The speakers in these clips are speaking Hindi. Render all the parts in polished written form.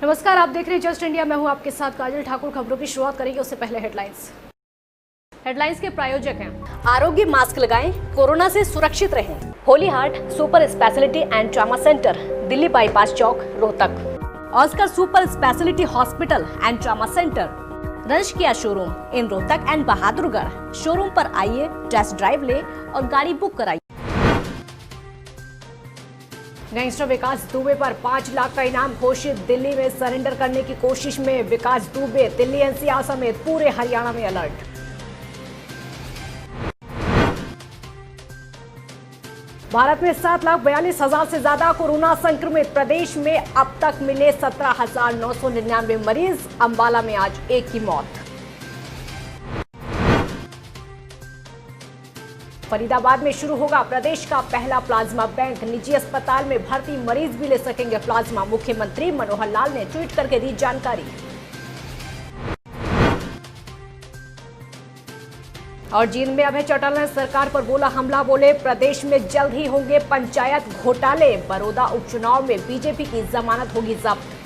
नमस्कार, आप देख रहे हैं जस्ट इंडिया। मैं हूं आपके साथ काजल ठाकुर। खबरों की शुरुआत करेंगे उससे पहले हेडलाइंस के प्रायोजक हैं आरोग्य मास्क लगाएं, कोरोना से सुरक्षित रहें। Holy Heart Super Speciality and Trauma Centre, Delhi bypass Chowk, Rohtak. Oscar Super Speciality Hospital and Trauma Centre, रंश Kia showroom in Rohtak and Bahadurgarh. Showroom पर आइए, टेस्ट ड्राइव ले और गाड़ी बुक कराइए। गैंगस्टर विकास दुबे पर 5 लाख का इनाम घोषित। दिल्ली में सरेंडर करने की कोशिश में विकास दुबे। दिल्ली एनसीआर समेत पूरे हरियाणा में अलर्ट। भारत में 7,42,000 से ज्यादा कोरोना संक्रमित। प्रदेश में अब तक मिले 17,999 मरीज। अंबाला में आज एक की मौत। फरीदाबाद में शुरू होगा प्रदेश का पहला प्लाज्मा बैंक। निजी अस्पताल में भर्ती मरीज भी ले सकेंगे प्लाज्मा। मुख्यमंत्री मनोहर लाल ने ट्वीट करके दी जानकारी। और जींद में अभय चौटाला ने सरकार पर बोला हमला। बोले प्रदेश में जल्द ही होंगे पंचायत घोटाले। बड़ौदा उपचुनाव में बीजेपी की जमानत होगी जब्त।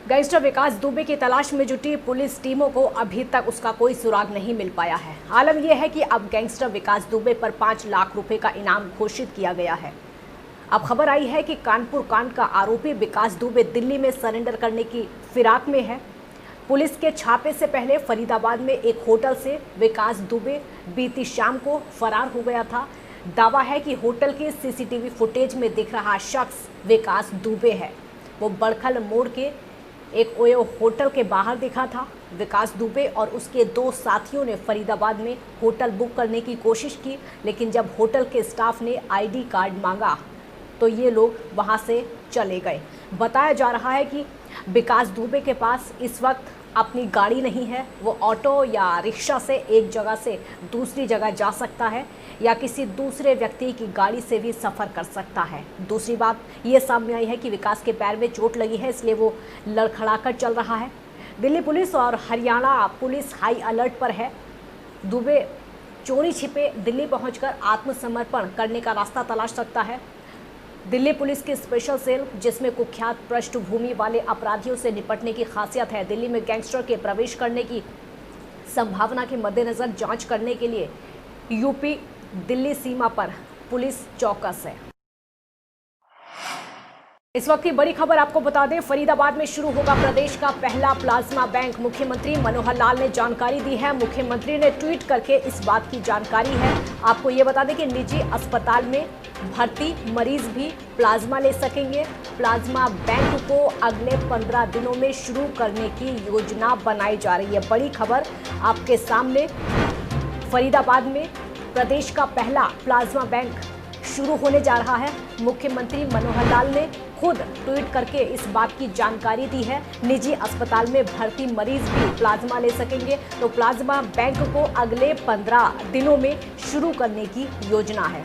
गैंगस्टर विकास दुबे की तलाश में जुटी पुलिस टीमों को अभी तक उसका कोई सुराग नहीं मिल पाया है। आलम यह है कि अब गैंगस्टर विकास दुबे पर 5 लाख रुपए का इनाम घोषित किया गया है। अब खबर आई है कि कानपुर कांड का आरोपी विकास दुबे दिल्ली में सरेंडर करने की फिराक में है। पुलिस के छापे से पहले फरीदाबाद में एक होटल से विकास दुबे बीती शाम को फरार हो गया था। दावा है कि होटल के सीसीटीवी फुटेज में दिख रहा शख्स विकास दुबे है। वो बड़खल मोड़ के एक ओयो होटल के बाहर दिखा था। विकास दुबे और उसके 2 साथियों ने फरीदाबाद में होटल बुक करने की कोशिश की, लेकिन जब होटल के स्टाफ ने आईडी कार्ड मांगा तो ये लोग वहां से चले गए। बताया जा रहा है कि विकास दुबे के पास इस वक्त अपनी गाड़ी नहीं है। वो ऑटो या रिक्शा से एक जगह से दूसरी जगह जा सकता है या किसी दूसरे व्यक्ति की गाड़ी से भी सफ़र कर सकता है। दूसरी बात ये सामने आई है कि विकास के पैर में चोट लगी है, इसलिए वो लड़खड़ाकर चल रहा है। दिल्ली पुलिस और हरियाणा पुलिस हाई अलर्ट पर है। दुबे चोरी छिपे दिल्ली पहुंचकर आत्मसमर्पण करने का रास्ता तलाश सकता है। दिल्ली पुलिस की स्पेशल सेल, जिसमें कुख्यात पृष्ठभूमि वाले अपराधियों से निपटने की खासियत है, दिल्ली में गैंगस्टर के प्रवेश करने की संभावना के मद्देनजर जांच करने के लिए यूपी दिल्ली सीमा पर पुलिस चौकस है। इस वक्त की बड़ी खबर आपको बता दें, फरीदाबाद में शुरू होगा प्रदेश का पहला प्लाज्मा बैंक। मुख्यमंत्री मनोहर लाल ने जानकारी दी है। मुख्यमंत्री ने ट्वीट करके इस बात की जानकारी है। आपको ये बता दें कि निजी अस्पताल में भर्ती मरीज भी प्लाज्मा ले सकेंगे। प्लाज्मा बैंक को अगले 15 दिनों में शुरू करने की योजना बनाई जा रही है। बड़ी खबर आपके सामने, फरीदाबाद में प्रदेश का पहला प्लाज्मा बैंक शुरू होने जा रहा है। मुख्यमंत्री मनोहर लाल ने खुद ट्वीट करके इस बात की जानकारी दी है। निजी अस्पताल में भर्ती मरीज भी प्लाज्मा ले सकेंगे। तो प्लाज्मा बैंक को अगले 15 दिनों में शुरू करने की योजना है।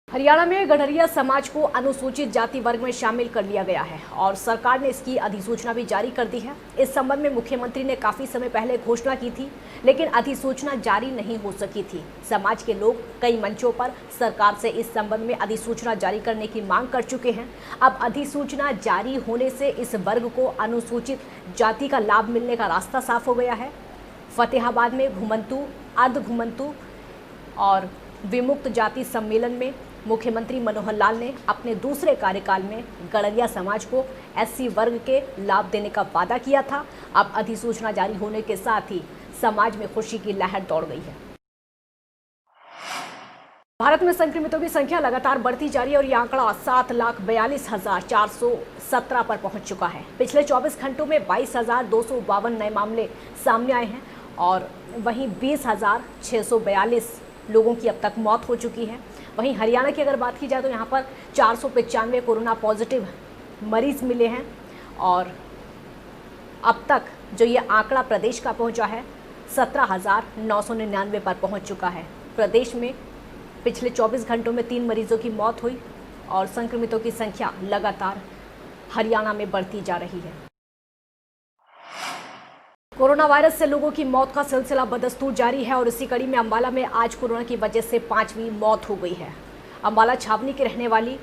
हरियाणा में गडरिया समाज को अनुसूचित जाति वर्ग में शामिल कर लिया गया है और सरकार ने इसकी अधिसूचना भी जारी कर दी है। इस संबंध में मुख्यमंत्री ने काफी समय पहले घोषणा की थी, लेकिन अधिसूचना जारी नहीं हो सकी थी। समाज के लोग कई मंचों पर सरकार से इस संबंध में अधिसूचना जारी करने की मांग कर चुके हैं। अब अधिसूचना जारी होने से इस वर्ग को अनुसूचित जाति का लाभ मिलने का रास्ता साफ हो गया है। फतेहाबाद में घुमंतु, अर्ध घुमंतु और विमुक्त जाति सम्मेलन में मुख्यमंत्री मनोहर लाल ने अपने दूसरे कार्यकाल में गडरिया समाज को एससी वर्ग के लाभ देने का वादा किया था। अब अधिसूचना जारी होने के साथ ही समाज में खुशी की लहर दौड़ गई है। भारत में संक्रमितों की संख्या लगातार बढ़ती जा रही है और यह आंकड़ा 7,42,417 पर पहुंच चुका है। पिछले 24 घंटों में 22,252 नए मामले सामने आए हैं और वहीं 20,642 लोगों की अब तक मौत हो चुकी है। वहीं हरियाणा की अगर बात की जाए तो यहाँ पर 495 कोरोना पॉजिटिव मरीज मिले हैं और अब तक जो ये आंकड़ा प्रदेश का पहुंचा है 17,999 पर पहुंच चुका है। प्रदेश में पिछले 24 घंटों में 3 मरीजों की मौत हुई और संक्रमितों की संख्या लगातार हरियाणा में बढ़ती जा रही है। कोरोना वायरस से लोगों की मौत का सिलसिला बदस्तूर जारी है और इसी कड़ी में अंबाला में आज कोरोना की वजह से 5वीं मौत हो गई है। अम्बाला छावनी की रहने वाली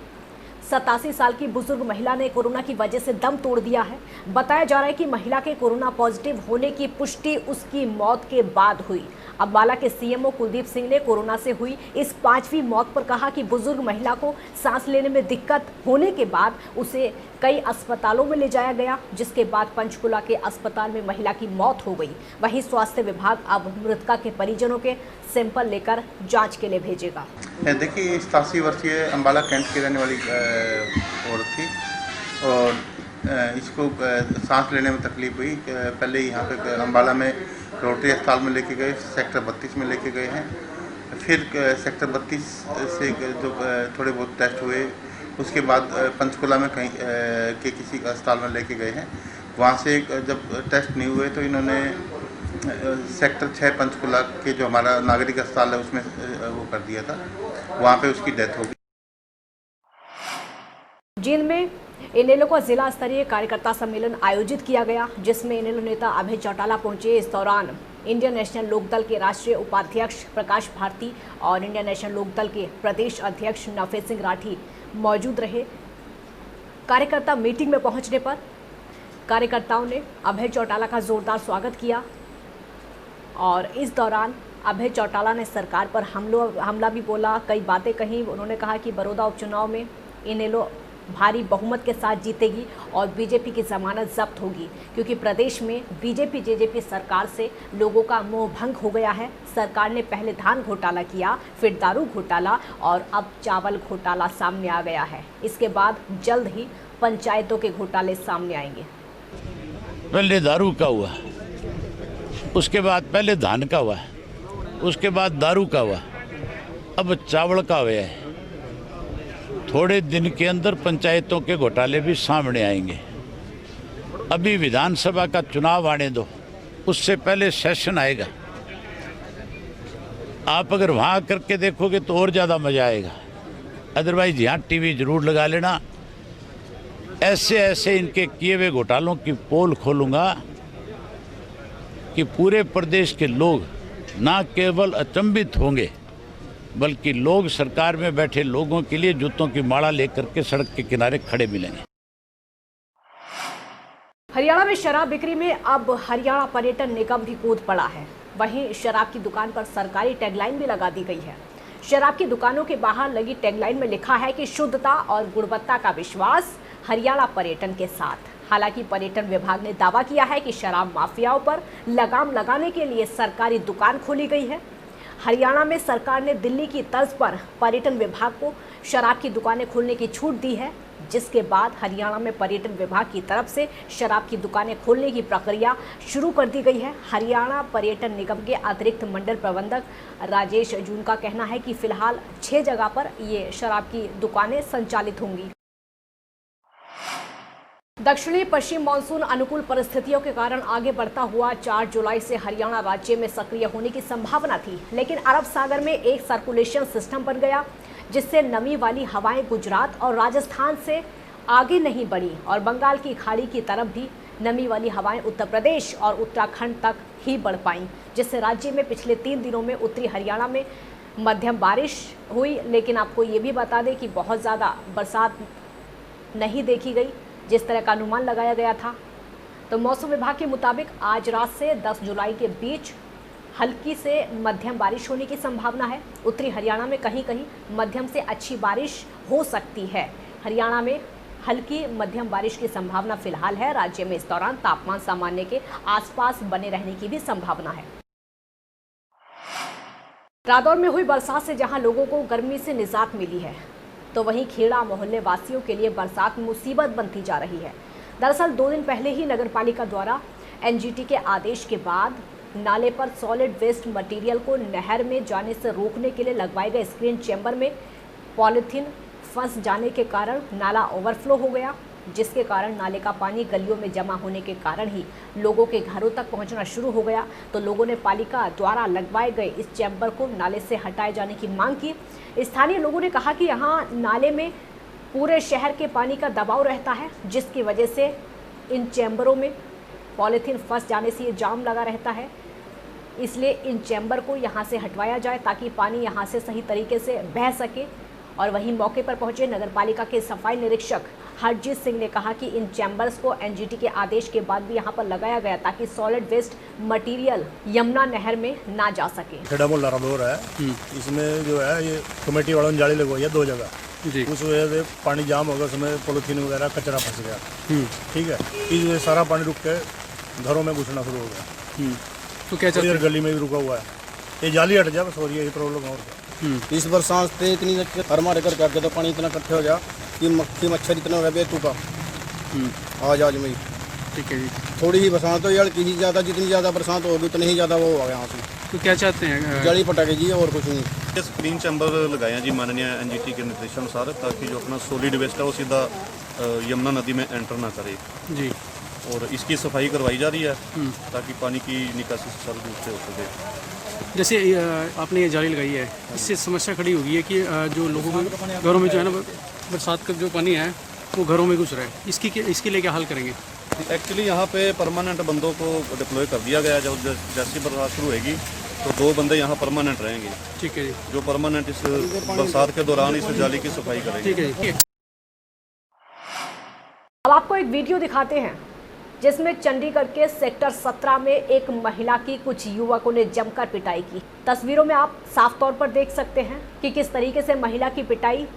87 साल की बुजुर्ग महिला ने कोरोना की वजह से दम तोड़ दिया है। बताया जा रहा है कि महिला के कोरोना पॉजिटिव होने की पुष्टि उसकी मौत के बाद हुई। अम्बाला के सीएमओ कुलदीप सिंह ने कोरोना से हुई इस 5वीं मौत पर कहा कि बुजुर्ग महिला को सांस लेने में दिक्कत होने के बाद उसे कई अस्पतालों में ले जाया गया, जिसके बाद पंचकुला के अस्पताल में महिला की मौत हो गई। वहीं स्वास्थ्य विभाग अब मृतका के परिजनों के सैंपल लेकर जांच के लिए भेजेगा। देखिए, 87 वर्षीय अम्बाला कैंट की रहने वाली औरत थी और इसको सांस लेने में तकलीफ हुई। पहले यहाँ पे अम्बाला में रोटरी अस्पताल में लेके गए, सेक्टर 32 में लेके गए हैं। फिर सेक्टर 32 से जो थोड़े बहुत टेस्ट हुए, उसके बाद पंचकुला में कहीं के किसी अस्पताल में लेके गए हैं। वहाँ से जब टेस्ट नहीं हुए तो इन्होंने सेक्टर 6 पंचकुला के जो हमारा नागरिक अस्पताल है उसमें वो कर दिया था। वहाँ पे उसकी डेथ हो गई। जींद में इनेलो का जिला स्तरीय कार्यकर्ता सम्मेलन आयोजित किया गया, जिसमें इनेलो नेता अभय चौटाला पहुंचे। इस दौरान इंडियन नेशनल लोकदल के राष्ट्रीय उपाध्यक्ष प्रकाश भारती और इंडियन नेशनल लोकदल के प्रदेश अध्यक्ष नवफेद सिंह राठी मौजूद रहे। कार्यकर्ता मीटिंग में पहुंचने पर कार्यकर्ताओं ने अभय चौटाला का जोरदार स्वागत किया और इस दौरान अभय चौटाला ने सरकार पर हमला भी बोला, कई बातें कही। उन्होंने कहा कि बड़ौदा उपचुनाव में इनेलो भारी बहुमत के साथ जीतेगी और बीजेपी की जमानत जब्त होगी, क्योंकि प्रदेश में बीजेपी जेजेपी सरकार से लोगों का मोह भंग हो गया है। सरकार ने पहले धान घोटाला किया, फिर दारू घोटाला और अब चावल घोटाला सामने आ गया है। इसके बाद जल्द ही पंचायतों के घोटाले सामने आएंगे। पहले दारू का हुआ, उसके बाद पहले धान का हुआ, उसके बाद दारू का हुआ, अब चावल का हुआ है। थोड़े दिन के अंदर पंचायतों के घोटाले भी सामने आएंगे। अभी विधानसभा का चुनाव आने दो, उससे पहले सेशन आएगा। आप अगर वहाँ करके देखोगे तो और ज़्यादा मज़ा आएगा। अदरवाइज यहाँ टीवी जरूर लगा लेना। ऐसे ऐसे इनके किए हुए घोटालों की पोल खोलूँगा कि पूरे प्रदेश के लोग ना केवल अचंभित होंगे, बल्कि लोग सरकार में बैठे लोगों के लिए जूतों की माला लेकर के सड़क के किनारे खड़े मिलेंगे। हरियाणा में शराब बिक्री में अब हरियाणा पर्यटन निगम भी कूद पड़ा है। वहीं शराब की दुकान पर सरकारी टैगलाइन भी लगा दी गई है। शराब की दुकानों के बाहर लगी टैगलाइन में लिखा है कि शुद्धता और गुणवत्ता का विश्वास, हरियाणा पर्यटन के साथ। हालांकि पर्यटन विभाग ने दावा किया है कि शराब माफियाओं पर लगाम लगाने के लिए सरकारी दुकान खोली गई है। हरियाणा में सरकार ने दिल्ली की तर्ज पर पर्यटन विभाग को शराब की दुकानें खोलने की छूट दी है, जिसके बाद हरियाणा में पर्यटन विभाग की तरफ से शराब की दुकानें खोलने की प्रक्रिया शुरू कर दी गई है। हरियाणा पर्यटन निगम के अतिरिक्त मंडल प्रबंधक राजेश जून का कहना है कि फिलहाल 6 जगह पर ये शराब की दुकानें संचालित होंगी। दक्षिणी पश्चिम मानसून अनुकूल परिस्थितियों के कारण आगे बढ़ता हुआ 4 जुलाई से हरियाणा राज्य में सक्रिय होने की संभावना थी, लेकिन अरब सागर में एक सर्कुलेशन सिस्टम बन गया, जिससे नमी वाली हवाएं गुजरात और राजस्थान से आगे नहीं बढ़ी और बंगाल की खाड़ी की तरफ भी नमी वाली हवाएं उत्तर प्रदेश और उत्तराखंड तक ही बढ़ पाईं, जिससे राज्य में पिछले 3 दिनों में उत्तरी हरियाणा में मध्यम बारिश हुई। लेकिन आपको ये भी बता दें कि बहुत ज़्यादा बरसात नहीं देखी गई जिस तरह का अनुमान लगाया गया था। तो मौसम विभाग के मुताबिक आज रात से 10 जुलाई के बीच हल्की से मध्यम बारिश होने की संभावना है। उत्तरी हरियाणा में कहीं कहीं मध्यम से अच्छी बारिश हो सकती है। हरियाणा में हल्की मध्यम बारिश की संभावना फिलहाल है। राज्य में इस दौरान तापमान सामान्य के आसपास बने रहने की भी संभावना है। रादौर में हुई बरसात से जहां लोगों को गर्मी से निजात मिली है, तो वहीं खेड़ा मोहल्ले वासियों के लिए बरसात मुसीबत बनती जा रही है। दरअसल 2 दिन पहले ही नगरपालिका द्वारा एनजीटी के आदेश के बाद नाले पर सॉलिड वेस्ट मटेरियल को नहर में जाने से रोकने के लिए लगवाए गए स्क्रीन चैम्बर में पॉलीथीन फंस जाने के कारण नाला ओवरफ्लो हो गया, जिसके कारण नाले का पानी गलियों में जमा होने के कारण ही लोगों के घरों तक पहुंचना शुरू हो गया। तो लोगों ने पालिका द्वारा लगवाए गए इस चैम्बर को नाले से हटाए जाने की मांग की। स्थानीय लोगों ने कहा कि यहाँ नाले में पूरे शहर के पानी का दबाव रहता है, जिसकी वजह से इन चैम्बरों में पॉलीथीन फंस जाने से ये जाम लगा रहता है। इसलिए इन चैम्बर को यहाँ से हटवाया जाए ताकि पानी यहाँ से सही तरीके से बह सके और वहीं मौके पर पहुंचे नगरपालिका के सफाई निरीक्षक हरजीत सिंह ने कहा कि इन चैम्बर्स को एनजीटी के आदेश के बाद भी यहां पर लगाया गया ताकि सॉलिड वेस्ट मटेरियल यमुना नहर में ना जा सके। खेड़ा मोहल्ला रोड है, इसमें जो है ये कमेटी वालों ने जाली लगवाई है 2 जगह जी। उस वजह से पानी जाम हो गया, उसमें पॉलिथीन वगैरह कचरा फंस गया। ठीक है, इस वजह से सारा पानी रुक के घरों में घुसना शुरू हो गया। तो क्या चाहिए, गली में भी रुका हुआ है, ये जाली हट जाए बस, और यही प्रॉब्लम और क्या। इस बरसात से इतनी हरमारे कर आगे तो पानी इतना इकट्ठे हो गया कि मक्खी मच्छर इतना हो गया बेतुका आज में। ठीक है जी, थोड़ी ही बरसात हो यार, किसी ज़्यादा जितनी ज़्यादा बरसात होगी उतनी ही ज़्यादा वो होगा यहाँ से। तो क्या चाहते हैं? जड़ी पटाखे जी, और कुछ नहीं। ये स्क्रीन चैम्बर लगाए हैं जी माननीय एनजीटी के निर्देशानुसार, ताकि जो अपना सॉलिड वेस्ट है वो सीधा यमुना नदी में एंटर ना करे जी। और इसकी सफाई करवाई जा रही है ताकि पानी की निकासी सुचारू रूप से हो सके। जैसे आपने ये जाली लगाई है, इससे समस्या खड़ी होगी है कि जो लोगों के घरों में जो है ना बरसात का जो पानी है वो घरों में घुस रहा है, इसके लिए क्या हल करेंगे? एक्चुअली यहाँ पे परमानेंट बंदों को डिप्लॉय कर दिया गया है। जब जैसी बरसात शुरू होगी तो 2 बंदे यहाँ परमानेंट रहेंगे। ठीक है जी, जो परमानेंट इस बरसात के दौरान इस जाली की सफाई करेंगे। ठीक है जी। अब आपको एक वीडियो दिखाते हैं जिसमें चंडीगढ़ के सेक्टर 17 में एक महिला की कुछ युवकों ने जमकर पिटाई की। तस्वीरों में आप साफ तौर पर देख सकते हैं कि किस तरीके से महिला की पिटाई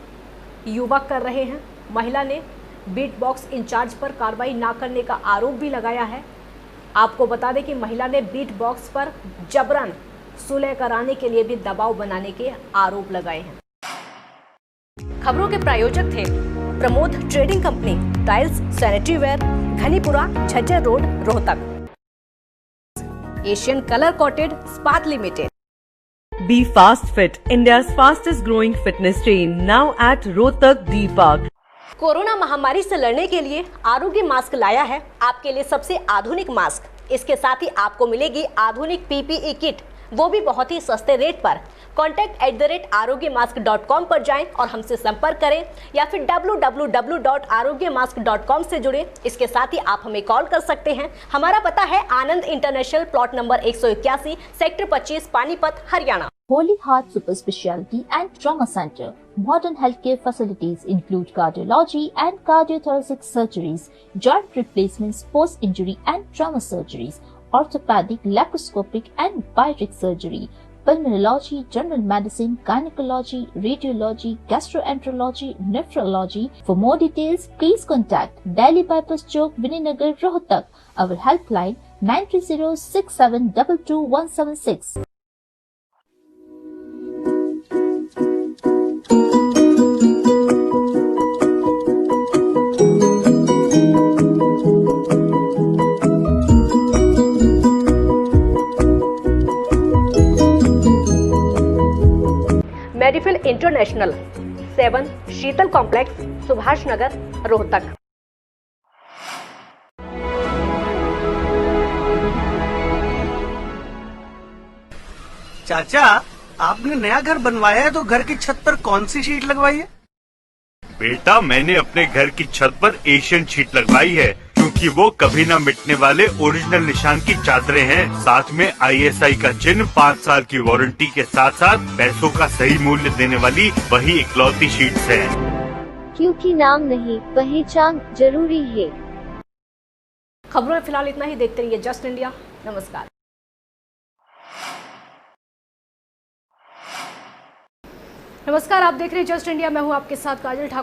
युवक कर रहे हैं। महिला ने बीट बॉक्स इंचार्ज पर कार्रवाई ना करने का आरोप भी लगाया है। आपको बता दें कि महिला ने बीट बॉक्स पर जबरन सुलह कराने के लिए भी दबाव बनाने के आरोप लगाए हैं। खबरों के प्रायोजक थे Pramod trading company, tiles, sanitary ware, Ghanipura, Jhajjar road, Rohtak. Asian colour coated Ispat limited. Be Fast Fit, India's fastest growing fitness chain, now at Rohtak D Park. Corona महामारी से लड़ने के लिए आरोग्य मास्क लाया है आपके लिए सबसे आधुनिक मास्क। इसके साथ ही आपको मिलेगी आधुनिक पीपीई किट, वो भी बहुत ही सस्ते रेट पर। contact@arogyamask.com पर जाएं और हमसे संपर्क करें या फिर www.arogyamask.com से जुड़े। इसके साथ ही आप हमें कॉल कर सकते हैं। हमारा पता है Anand international, plot number 181, sector 25, Panipat, Haryana. Holy Heart Super Speciality and Trauma Center. Modern healthcare facilities include cardiology and cardiothoracic surgeries, joint replacements, post-injury and trauma surgeries, orthopedic, laparoscopic and bariatric surgery, pulmonology, general medicine, gynecology, radiology, gastroenterology, nephrology. For more details, please contact Delhi Bypass Chowk, Vininagar, Rohtak. Our helpline 930-6722-176. Medifill international 7 Sheetal complex, Subhash Nagar, Rohtak. चाचा, आपने नया घर बनवाया है तो घर की छत पर कौन सी शीट लगवाई है? बेटा, मैंने अपने घर की छत पर एशियन शीट लगवाई है क्योंकि वो कभी न मिटने वाले ओरिजिनल निशान की चादरें हैं। साथ में ISI का चिन्ह, 5 साल की वारंटी के साथ साथ पैसों का सही मूल्य देने वाली वही इकलौती शीट्स हैं। क्योंकि नाम नहीं, पहचान जरूरी है। खबरों में फिलहाल इतना ही। देखते रहिए जस्ट इंडिया। नमस्कार। नमस्कार, आप देख रहे हैं जस्ट इंडिया। मैं हूं आपके साथ काजल ठाकुर।